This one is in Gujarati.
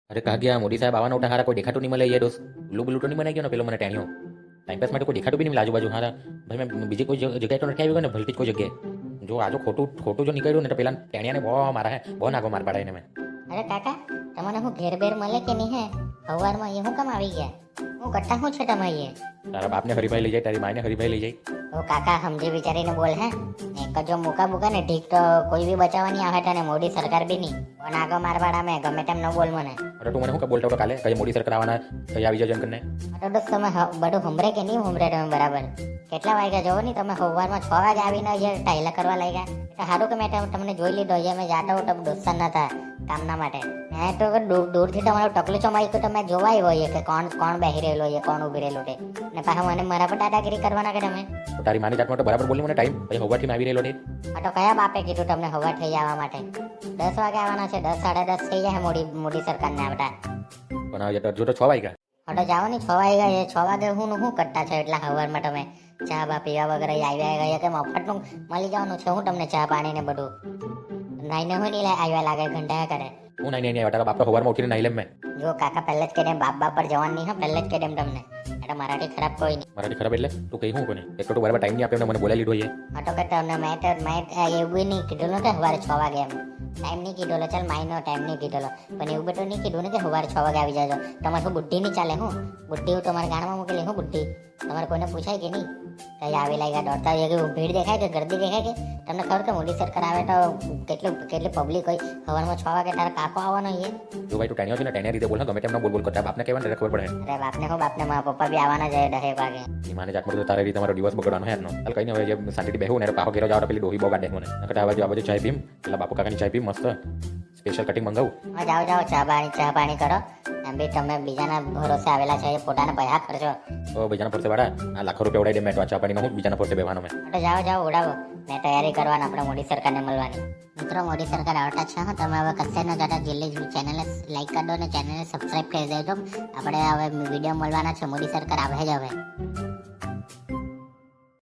અરે કહા ગયા મોદી સાહેબ આવવાના ઉઠા હારા કોઈ દેખાતું નહીં મળે દોસ્ત ઉલ્લુ બુલ્લુ તો નહીં બનાવી ગયો ને પેલો મને ટેણીઓ ટાઈમપાસ માટે કોઈ દેખાતું બી નહીં આજુબાજુ હારા ભાઈ મેં બીજી કોઈ જગ્યાએ તો નથી આવી ગયો ને ભલતી જ કોઈ જગ્યાએ જો આજો ખોટું ખોટું જો નીકળ્યું ને તો પેલા ટેણિયાને બહુ મારા હે બહુ નાગો માર પાડાય ને મેં અરે કાકા તમને હું ઘેર બેર મળે કે નહીં હે સવારમાં એ હું કામ આવી ગયા હું કરતા શું છે તમે અહીંયા તારા બાપને હરીભાઈ લઈ જાય તારી માને હરીભાઈ લઈ જાય તો કાકા સમજી વિચારીને બોલ હે એક જો મુકા બુકા ને ઠીક તો કોઈ બી બચાવવાની આવે તને મોદી સરકાર બી નહીં પણ આગળ મારવાડા મેં ગમે તેમ ન બોલ મને અરે તું મને શું બોલતો હતો કાલે કઈ મોદી સરકાર આવવાના કઈ આવી જજો કરીને તો દોસ્ત તમે બધું હંભરે કે નહીં હંભરે તમે બરાબર કેટલા વાગ્યા જોવો નહીં તમે સવારમાં 6 વાગે આવીને અહીંયા ટાઈલા કરવા લાગ્યા તો સારું કે મેં તમને જોઈ લીધો અહીંયા મેં જાતો હતો દોસ્તાર નતા કામના માટે મેં તો દૂરથી તમારો ટકલું ચમાઈ તો તમે જોવાય હોય કે કોણ બેહી રહેલો છે કોણ ઉભી રહેલો છે ને પાછા મને મારા પર દાદાગીરી કરવાના કે તમે તો તારી માની જાતમાં તો બરાબર બોલી મને ટાઈમ પછી હવાથી આવી રહેલો છે આ તો કયા બાપે કીધું તમને હવા થઈ જવા માટે 10 વાગે આવવાના છે 10 સાડા 10 થઈ જાય મોદી સરકારને આવતા પણ હવે જો તો 6 વાગ્યા હટો જાઓ ને 6 વાગે 6 વાગે હું કરતા છો એટલા સવારમાં તમે ચા બા પીવા વગેરે આવ્યા ગયા કે મફતનું મળી જવાનું છે હું તમને ચા પાણી ને બધું નાઈને હું નહીં આવ્યા લાગે ઘંટા કરે હું નહીં તારા બાપ તો સવારમાં ઉઠીને નાઈ લેમ મેં જો કાકા પહેલે જ કહી દેમ બાપ પર જવાનું નહીં હા પહેલે જ કહી દેમ તમને એટલે મરાઠી ખરાબ કોઈ નહીં મારાથી ખરાબ એટલે તું કઈ હું કોને એક તો બરાબર ટાઈમ નહીં આપ્યો મને બોલાવી લીધો છે હટો કે તમને મેં એવું નહીં કીધું ને કે સવારે 6 વાગે એમ ટાઈમ નહીં કીધો ચાલ માઇનો ટાઈમ નહીં કીધો પણ એવું બધું નહીં કીધું ને કે સવારે 6 વાગે આવી જાજો તમારે શું બુદ્ધિ નહીં ચાલે હું બુદ્ધિ હું તમારા ગામમાં મૂકેલી હું બુદ્ધિ તમારે કોઈને પૂછાય કે નહીં કઈ આવી લાગ્યા દોડતા હોય કે ભીડ દેખાય કે ગરદી દેખાય કે તમને ખબર કે મોદી સરકાર આવે તો કેટલી પબ્લિક હોય સવારમાં 6 વાગે તારા કાકો આવવાનો છે જો ભાઈ તું ટેણીઓ છે ને ટેણીયા રીતે બોલ ગમે તેમ બોલ કરતા બાપને કહેવાનું ખબર પડે અરે બાપને મારા પપ્પા બી આવવાના છે 10 વાગે એ માને જાતમાં તો તારી રીતે મારો દિવસ બગડવાનો હેરનો હાલ કઈ નહીં હવે જે શાંતિથી બેહું ને પાહો ઘેરો જાવ પેલી ડોહી બહુ કાઢે મને નકર આ બાજુ ચાય પીમ પેલા બાપુ કાકાની ચાય પીમ મસ્ત સ્પેશિયલ કટિંગ મંગાવું જાઓ ચા પાણી કરો એમ બી તમે બીજાના ભરોસે આવેલા છે પોતાના પૈસા ખર્ચો તો બીજાના ફરતે વાળા આ લાખો રૂપિયા ઉડાઈ દે મેં તો ચા પાણીમાં હું બીજાના ફરતે બેવાનો મેં તો જાઓ ઉડાવો મેં તૈયારી કરવાની આપણે મોદી સરકારને મળવાની મિત્રો મોદી સરકાર આવતા છે હા તમે હવે કશે ન જતા જલ્દી ચેનલને લાઈક કરી દો અને ચેનલને સબસ્ક્રાઈબ કરી દેજો આપણે હવે વિડીયો મળવાના છે મોદી સરકાર આવે જ હવે